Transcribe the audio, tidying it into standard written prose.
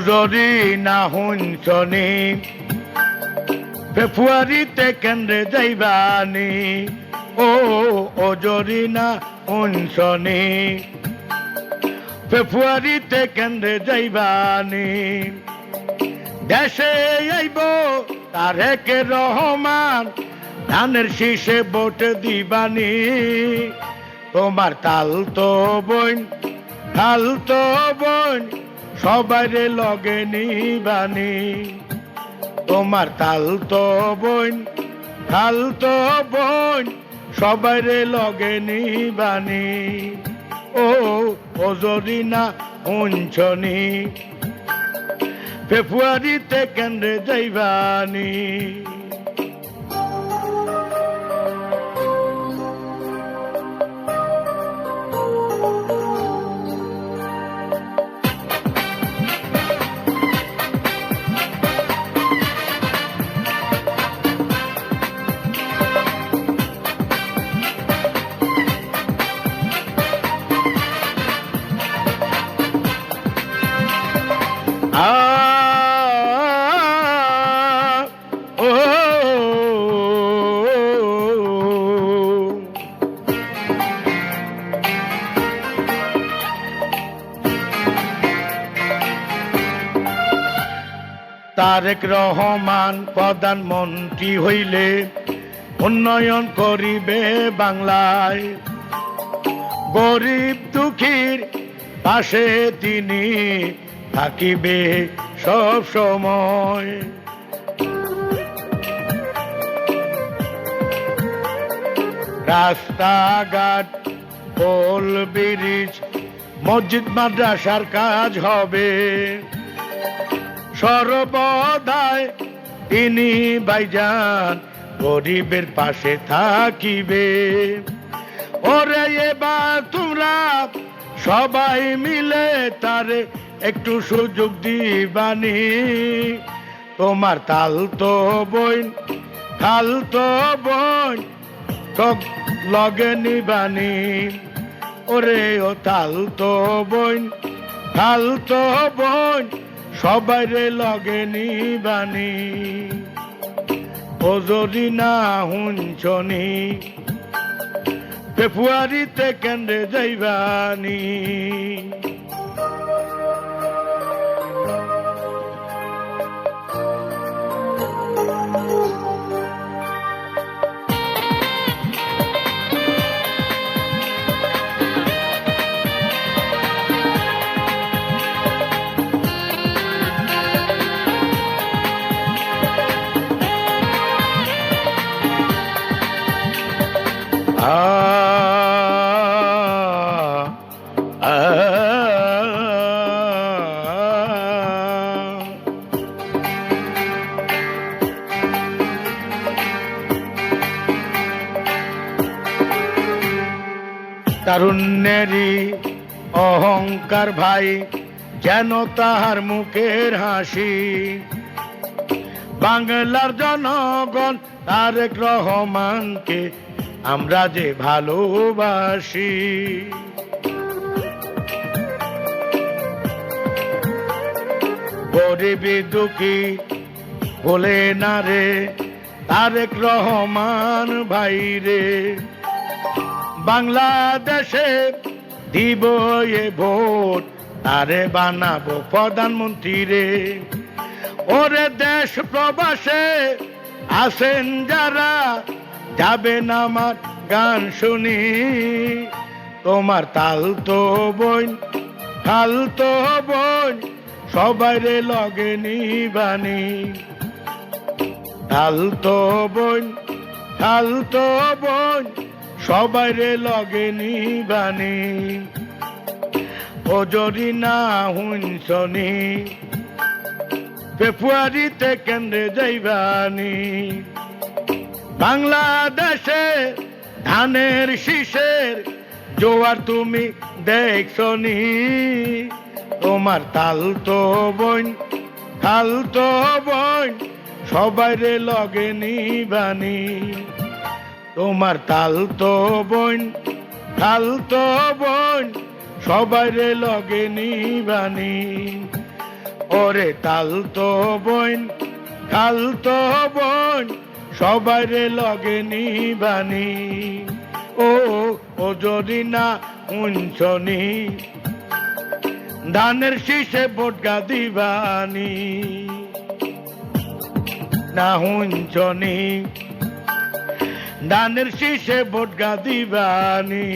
যদি না হুঞ্চনি ফেব্রুয়ারিতে কেন্দ্রে যাইবানি ও যদি না হুঞ্চনি ফেব্রুয়ারিতে কেন্দ্রে যাইবানি দেশে আইব তারেক রহমান ধানের শীষে ভোট দিবানি তোমার তালতো বোন সবাইরে লগে নিবানি তোমার তালতো বোন সবাইরে লগে নিবানি ও যদি না হুঞ্চনি ফেব্রুয়ারিতে কেন্দ্রে যাইবানি তারেক রহমান প্রধানমন্ত্রী হইলে উন্নয়ন করিবে বাংলায় গরিব দুঃখীর পাশে তিনি থাকিবে সব সময় রাস্তাঘাট পোল ব্রিজ মসজিদ মাদ্রাসার কাজ হবে সর্বদাই তিনি ভাইজান গরিবের পাশে থাকিবে ওরে এবার তোমরা সবাই মিলে তারে একটু সুযোগ দিবানি তোমার তালতো বোন লগে নিবানি ওরে ও তালতো বোন সবাইরে লগে নিবানি ও যদি না হুঞ্চনি ফেব্রুয়ারিতে কেন্দ্রে যাইবানি তারুণ্যেরই অহংকার ভাই যেন তাহার মুখের হাসি বাংলার জনগণ তারেক রহমানকে আমরা যে ভালোবাসি গরিব দুঃখী বলে না রে তারেক রহমান ভাই রে বাংলাদেশে দিব এ ভোট তারে বানাবো প্রধানমন্ত্রী রে ওরে দেশ প্রবাসে আসেন যারা যাবেন আমার গান শুনি তোমার তালতো বোন সবাইরে লগে নিবানি তালতো বোন সবাইরে লগে নিবানি ও যদি না হুঞ্চনি ফেব্রুয়ারিতে কেন্দ্রে যাইবানি বাংলাদেশে ধানের শীষের জোয়ার তুমি দেখছনি তোমার তালতো বোন সবাইরে লগে নিবানি তোমার তালতো বোন সবাইরে লগে নিবানি ওরে তাল তো বইন কাল তো বইন সবাই রে লগে নিবানি ও যদি না উঞ্চনি ধানের শীষে বটগা দিবানি না হুঞ্চনি ধানের শীষে বটগা দিবানি